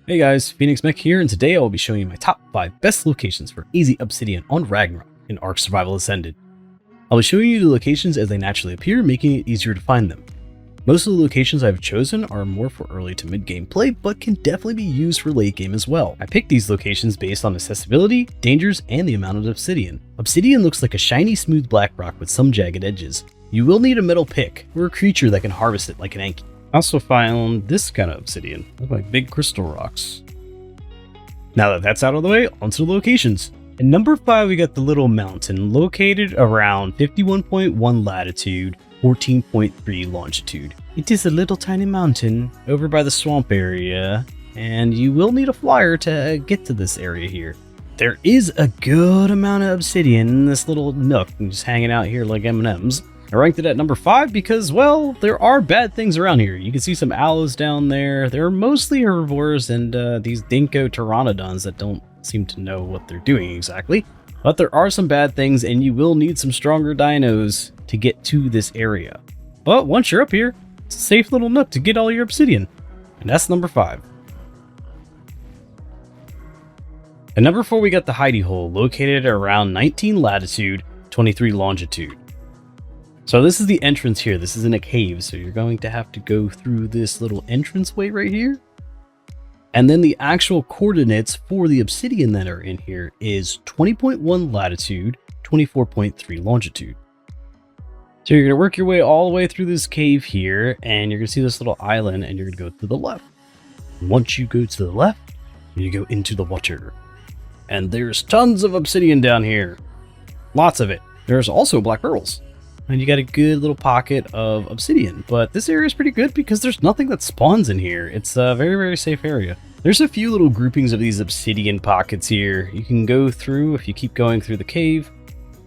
Hey guys, Fynixmech here, and today I will be showing you my top 5 best locations for easy Obsidian on Ragnarok in Ark Survival Ascended. I'll be showing you the locations as they naturally appear, making it easier to find them. Most of the locations I've chosen are more for early to mid-game play, but can definitely be used for late game as well. I picked these locations based on accessibility, dangers, and the amount of obsidian. Obsidian looks like a shiny, smooth black rock with some jagged edges. You will need a metal pick, or a creature that can harvest it like an Anki. I also found this kind of obsidian, look like big crystal rocks. Now that that's out of the way, onto the locations. At number 5, we got the little mountain, located around 51.1 latitude, 14.3 longitude. It is a little tiny mountain over by the swamp area, and you will need a flyer to get to this area here. There is a good amount of obsidian in this little nook, just hanging out here like M&Ms. I ranked it at number 5 because, well, there are bad things around here. You can see some aloes down there. They're mostly herbivores and these dinko pteranodons that don't seem to know what they're doing exactly. But there are some bad things, and you will need some stronger dinos to get to this area. But once you're up here, it's a safe little nook to get all your obsidian. And that's number 5. At number 4, we got the hidey hole, located around 19 latitude, 23 longitude. So this is the entrance here. This is in a cave, so you're going to have to go through this little entranceway right here. And then the actual coordinates for the obsidian that are in here is 20.1 latitude, 24.3 longitude. So you're going to work your way all the way through this cave here, and you're going to see this little island, and you're going to go to the left. Once you go to the left, you go into the water. And there's tons of obsidian down here. Lots of it. There's also black pearls. And you got a good little pocket of obsidian, but this area is pretty good because there's nothing that spawns in here. It's a very, very safe area. There's a few little groupings of these obsidian pockets here. You can go through if you keep going through the cave.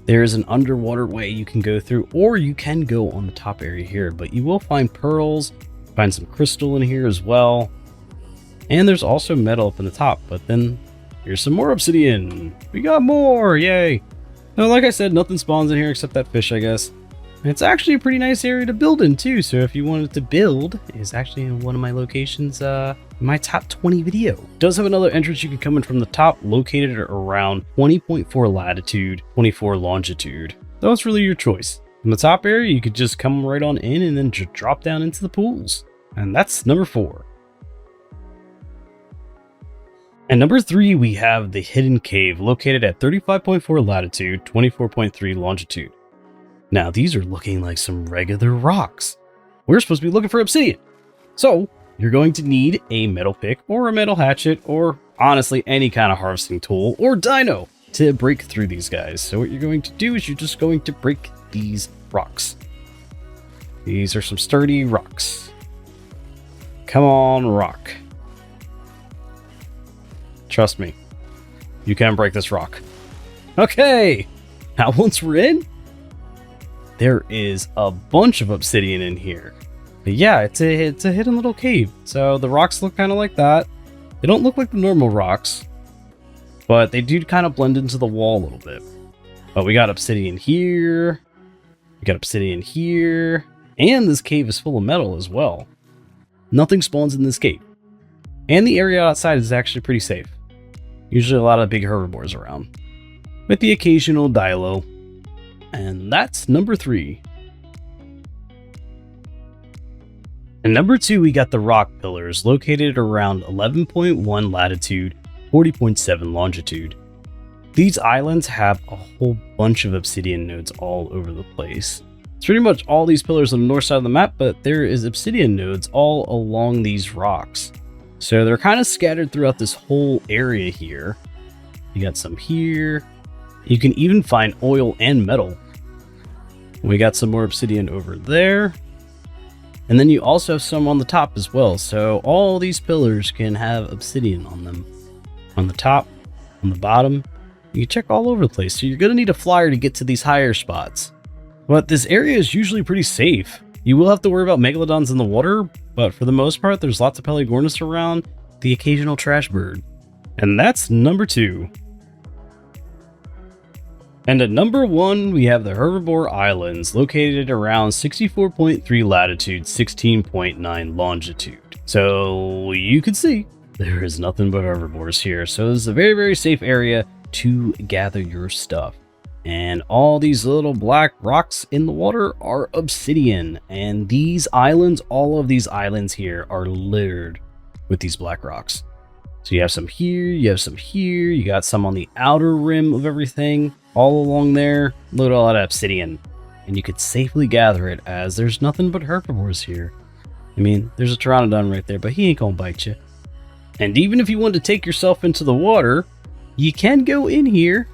There's an underwater way you can go through, or you can go on the top area here, but you will find pearls, find some crystal in here as well. And there's also metal up in the top, but then here's some more obsidian. We got more, yay. Now, like I said, nothing spawns in here except that fish, I guess. It's actually a pretty nice area to build in too, so if you wanted to build, it's actually in one of my locations, my top 20 video. It does have another entrance you can come in from the top, located around 20.4 latitude, 24 longitude. So it's really your choice. From the top area, you could just come right on in and then just drop down into the pools. And that's number 4. And number 3, we have the hidden cave, located at 35.4 latitude, 24.3 longitude. Now, these are looking like some regular rocks. We're supposed to be looking for obsidian. So, you're going to need a metal pick or a metal hatchet or honestly any kind of harvesting tool or dino to break through these guys. So what you're going to do is you're just going to break these rocks. These are some sturdy rocks. Come on, rock. Trust me, you can break this rock. Okay, now once we're in, there is a bunch of obsidian in here. But yeah, it's a hidden little cave. So the rocks look kind of like that. They don't look like the normal rocks, but they do kind of blend into the wall a little bit. But we got obsidian here. We got obsidian here. And this cave is full of metal as well. Nothing spawns in this cave. And the area outside is actually pretty safe. Usually a lot of big herbivores around, with the occasional dilo. And that's number 3. And number 2, we got the rock pillars, located around 11.1 latitude, 40.7 longitude. These islands have a whole bunch of obsidian nodes all over the place. It's pretty much all these pillars on the north side of the map, but there is obsidian nodes all along these rocks. So they're kind of scattered throughout this whole area here. You got some here. You can even find oil and metal. We got some more obsidian over there. And then you also have some on the top as well. So all these pillars can have obsidian on them. On the top, on the bottom. You can check all over the place. So you're going to need a flyer to get to these higher spots. But this area is usually pretty safe. You will have to worry about megalodons in the water, but for the most part, there's lots of Pelagornis around, the occasional trash bird. And that's number 2. And at number 1, we have the Herbivore Islands, located around 64.3 latitude, 16.9 longitude. So you can see there is nothing but herbivores here. So this is a very, very safe area to gather your stuff. And all these little black rocks in the water are obsidian. And these islands, all of these islands here are littered with these black rocks. So you have some here, you have some here, you got some on the outer rim of everything, all along there. Look at all that obsidian. And you could safely gather it as there's nothing but herbivores here. I mean, there's a pteranodon right there, but he ain't gonna bite you. And even if you want to take yourself into the water, you can go in here,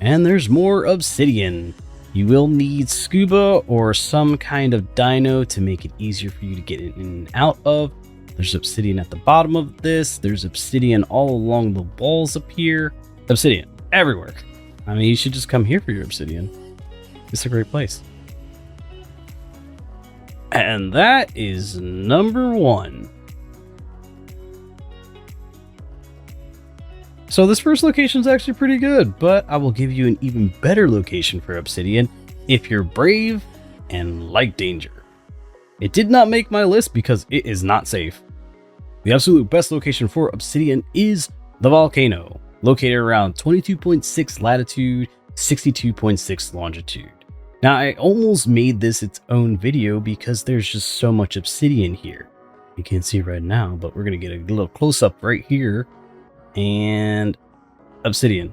and there's more obsidian. You will need scuba or some kind of dino to make it easier for you to get in and out of. There's obsidian at the bottom of this. There's obsidian all along the walls up here. Obsidian everywhere. I mean, you should just come here for your obsidian. It's a great place. And that is number 1. So this first location is actually pretty good, but I will give you an even better location for obsidian if you're brave and like danger. It did not make my list because it is not safe. The absolute best location for obsidian is the volcano, located around 22.6 latitude, 62.6 longitude. Now, I almost made this its own video because there's just so much obsidian here. You can't see right now, but we're going to get a little close-up right here. And obsidian.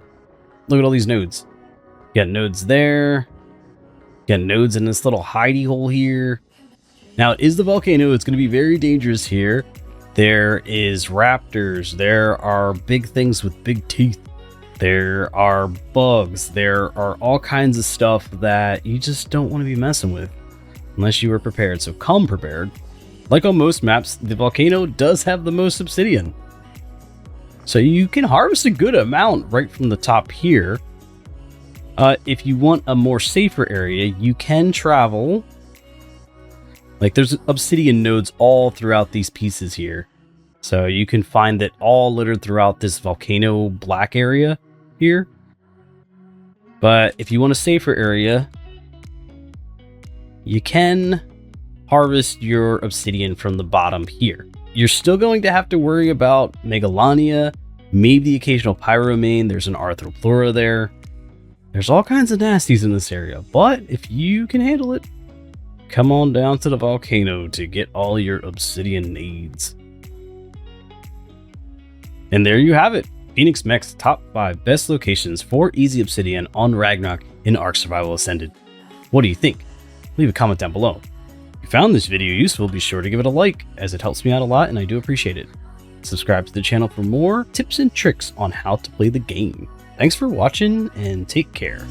Look at all these nodes. You got nodes there. You got nodes in this little hidey hole here. Now, it is the volcano. It's going to be very dangerous here. There is raptors. There are big things with big teeth. There are bugs. There are all kinds of stuff that you just don't want to be messing with unless you are prepared. So come prepared. Like on most maps, the volcano does have the most obsidian. So you can harvest a good amount right from the top here. If you want a more safer area, you can travel. Like there's obsidian nodes all throughout these pieces here. So you can find that all littered throughout this volcano black area here. But if you want a safer area, you can harvest your obsidian from the bottom here. You're still going to have to worry about Megalania, maybe the occasional pyromane. There's an Arthropleura there. There's all kinds of nasties in this area, but if you can handle it, come on down to the volcano to get all your obsidian needs. And there you have it. Fynixmech's top 5 best locations for easy obsidian on Ragnarok in Ark Survival Ascended. What do you think? Leave a comment down below. If you found this video useful, be sure to give it a like, as it helps me out a lot and I do appreciate it. Subscribe to the channel for more tips and tricks on how to play the game. Thanks for watching and take care.